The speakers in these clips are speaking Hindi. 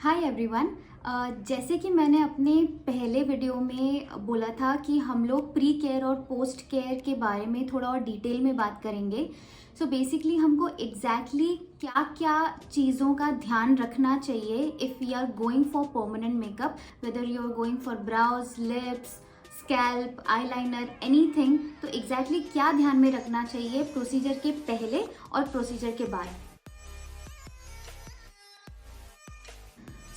Hi everyone. जैसे कि मैंने अपने पहले वीडियो में बोला था कि हम लोग प्री केयर और पोस्ट केयर के बारे में थोड़ा और डिटेल में बात करेंगे। सो बेसिकली हमको एग्जैक्टली क्या क्या चीज़ों का ध्यान रखना चाहिए if we are going for permanent makeup, whether you are going for brows, lips, scalp, eyeliner, anything. तो एग्जैक्टली क्या ध्यान में रखना चाहिए प्रोसीजर के पहले और प्रोसीजर के बाद।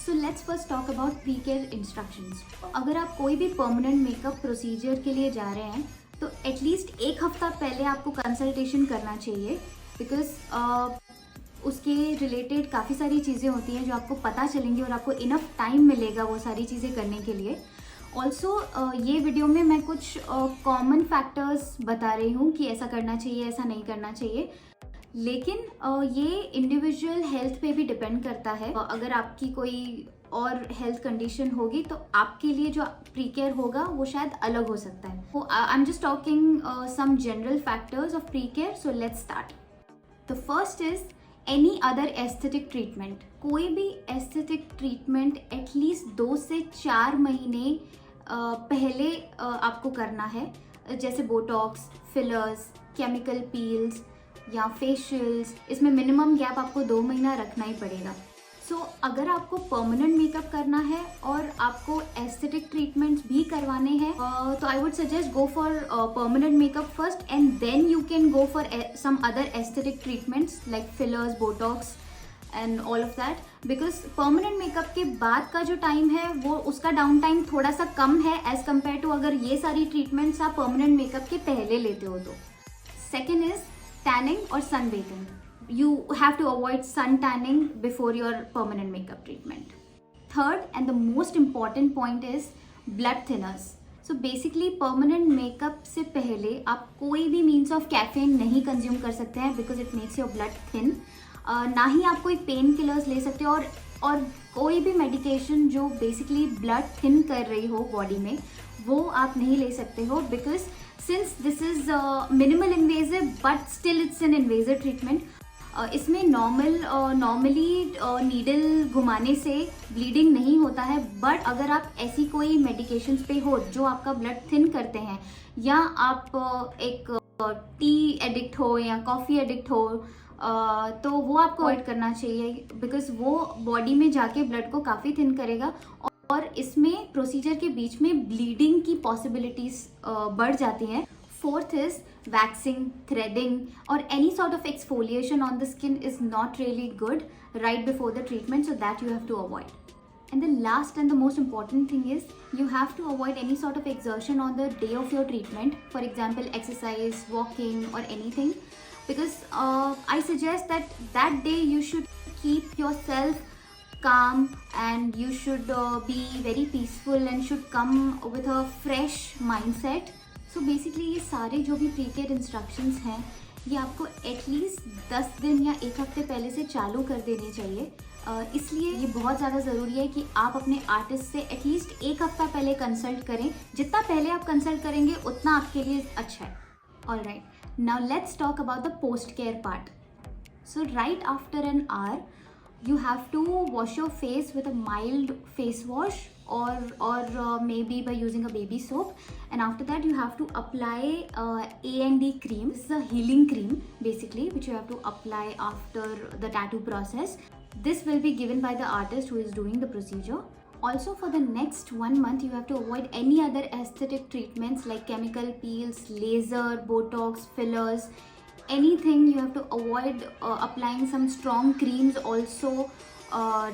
So let's first talk about pre care instructions. अगर आप कोई भी परमानेंट मेकअप प्रोसीजर के लिए जा रहे हैं तो एटलीस्ट एक हफ्ता पहले आपको कंसल्टेशन करना चाहिए, बिकॉज उसके रिलेटेड काफ़ी सारी चीज़ें होती हैं जो आपको पता चलेंगी और आपको इनफ टाइम मिलेगा वो सारी चीज़ें करने के लिए। ऑल्सो ये वीडियो में मैं कुछ कॉमन फैक्टर्स बता रही हूँ कि ऐसा करना चाहिए, ऐसा नहीं करना चाहिए, लेकिन ये इंडिविजुअल हेल्थ पे भी डिपेंड करता है। अगर आपकी कोई और हेल्थ कंडीशन होगी तो आपके लिए जो प्री केयर होगा वो शायद अलग हो सकता है। I am just talking some general factors of pre care. So let's start. The first is any other aesthetic treatment. कोई भी एस्थेटिक ट्रीटमेंट एटलीस्ट 2 से 4 महीने पहले आपको करना है, जैसे बोटॉक्स, फिलर्स, केमिकल पील्स या फेशियल्स। इसमें मिनिमम गैप आपको 2 महीना रखना ही पड़ेगा। सो अगर आपको परमानेंट मेकअप करना है और आपको एस्थेटिक ट्रीटमेंट्स भी करवाने हैं तो I would suggest go for permanent makeup first and then you can go for some other aesthetic treatments like fillers, botox and all of that. Because permanent makeup के बाद का जो टाइम है वो उसका डाउन टाइम थोड़ा सा कम है एज कम्पेयर टू अगर ये सारी ट्रीटमेंट्स आप परमानेंट मेकअप के पहले लेते हो तो। Second is tanning or sunbathing. You have to avoid sun tanning before your permanent makeup treatment. Third and the most important point is blood thinners. So basically permanent makeup से पहले आप कोई भी means of caffeine नहीं consume कर सकते हैं because it makes your blood thin. ना ही आप कोई पेन किलर्स ले सकते हो और कोई भी मेडिकेशन जो बेसिकली ब्लड थिन कर रही हो बॉडी में वो आप नहीं ले सकते हो, because since this is minimal invasive but still it's an invasive treatment. इसमें नॉर्मली नीडल घुमाने से ब्लीडिंग नहीं होता है, बट अगर आप ऐसी कोई मेडिकेशंस पे हो जो आपका ब्लड थिन करते हैं या आप एक टी एडिक्ट हो या कॉफ़ी एडिक्ट हो तो वो आपको अवॉइड करना चाहिए, बिकॉज वो बॉडी में जाके ब्लड को काफ़ी थिन करेगा और इसमें प्रोसीजर के बीच में ब्लीडिंग की पॉसिबिलिटीज बढ़ जाती हैं। फोर्थ इज वैक्सिंग, थ्रेडिंग और any sort of exfoliation on the skin is not really good right before the treatment, so that you have to avoid. And the last and the most important thing is you have to avoid any sort of exertion on the day of your treatment. For example, exercise, walking or anything, because I suggest that day you should keep yourself calm and you should be very peaceful and should come with a fresh mindset. So basically ये सारे जो भी प्री केयर इंस्ट्रक्शंस हैं ये आपको एटलीस्ट 10 दिन या एक हफ्ते पहले से चालू कर देनी चाहिए। इसलिए ये बहुत ज़्यादा ज़रूरी है कि आप अपने आर्टिस्ट से एटलीस्ट एक हफ्ता पहले कंसल्ट करें। जितना पहले आप कंसल्ट करेंगे उतना आपके लिए अच्छा है। Alright, now let's talk about the post care part. So right after an hour you have to wash your face with a mild face wash or maybe by using a baby soap, and after that you have to apply A&D cream. This is a healing cream basically which you have to apply after the tattoo process. This will be given by the artist who is doing the procedure. Also for the next 1 month you have to avoid any other aesthetic treatments like chemical peels, laser, botox, fillers, anything. You have to avoid applying some strong creams also,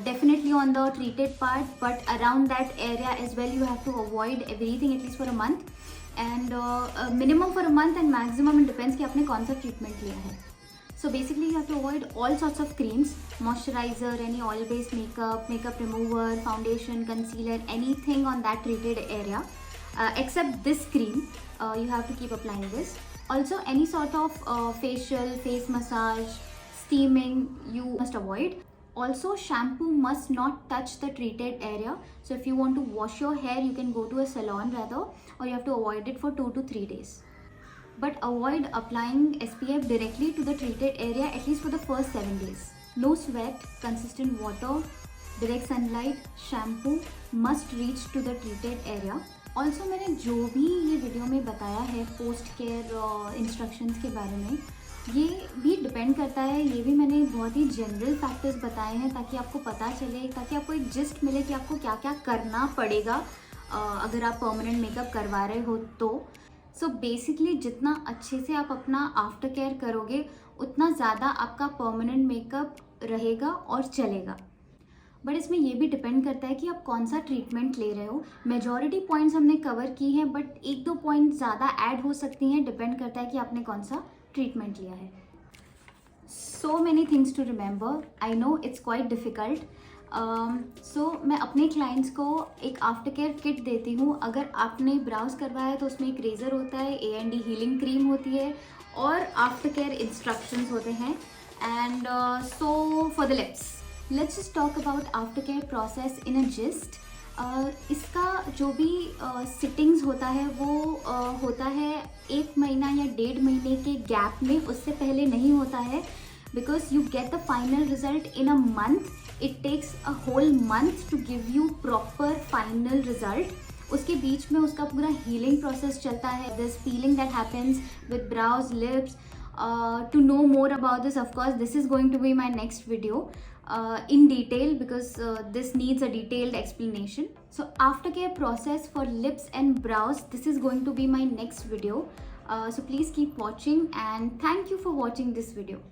definitely on the treated part, but around that area as well you have to avoid everything at least for a month, and minimum for a month and maximum it depends कि आपने कौन सा treatment लिया है. So basically you have to avoid all sorts of creams, moisturizer, any oil based makeup, makeup remover, foundation, concealer, anything on that treated area except this cream. You have to keep applying this. Also any sort of facial, face massage, steaming you must avoid. Also shampoo must not touch the treated area. So if you want to wash your hair you can go to a salon rather, or you have to avoid it for 2 to 3 days. But avoid applying SPF directly to the treated area at least for the first 7 days. No sweat, consistent water, direct sunlight, shampoo must reach to the treated area. Also मैंने जो भी ये वीडियो में बताया है पोस्ट केयर इंस्ट्रक्शंस के बारे में, ये भी डिपेंड करता है, ये भी मैंने बहुत ही जनरल फैक्टर्स बताए हैं ताकि आपको पता चले, ताकि आपको एक जिस्ट मिले कि आपको क्या क्या करना पड़ेगा अगर आप परमानेंट मेकअप करवा रहे हो तो। सो बेसिकली जितना अच्छे से आप अपना आफ्टर केयर करोगे उतना ज़्यादा आपका परमानेंट मेकअप रहेगा और चलेगा। बट इसमें ये भी डिपेंड करता है कि आप कौन सा ट्रीटमेंट ले रहे हो। मेजॉरिटी पॉइंट्स हमने कवर की हैं, बट एक दो पॉइंट ज़्यादा ऐड हो सकती हैं, डिपेंड करता है कि आपने कौन सा ट्रीटमेंट लिया है। So many things to remember, I know it's quite difficult. So मैं अपने क्लाइंट्स को एक आफ्टर केयर किट देती हूँ। अगर आपने ब्राउज करवाया है तो उसमें एक रेज़र होता है, A&D हीलिंग क्रीम होती है और आफ्टर केयर इंस्ट्रक्शंस होते हैं। And so for the lips, let's just talk about after care process in a gist. इसका जो भी सिटिंग्स होता है वो होता है 1 महीना या 1.5 महीने के गैप में, उससे पहले नहीं होता है। Because you get the final result in a month, it takes a whole month to give you proper final result. उसके बीच में उसका पूरा हीलिंग प्रोसेस चलता है, this feeling that happens with brows, lips. To know more about this, of course this is going to be my next video in detail, because this needs a detailed explanation. So aftercare process for lips and brows, this is going to be my next video. So please keep watching and thank you for watching this video.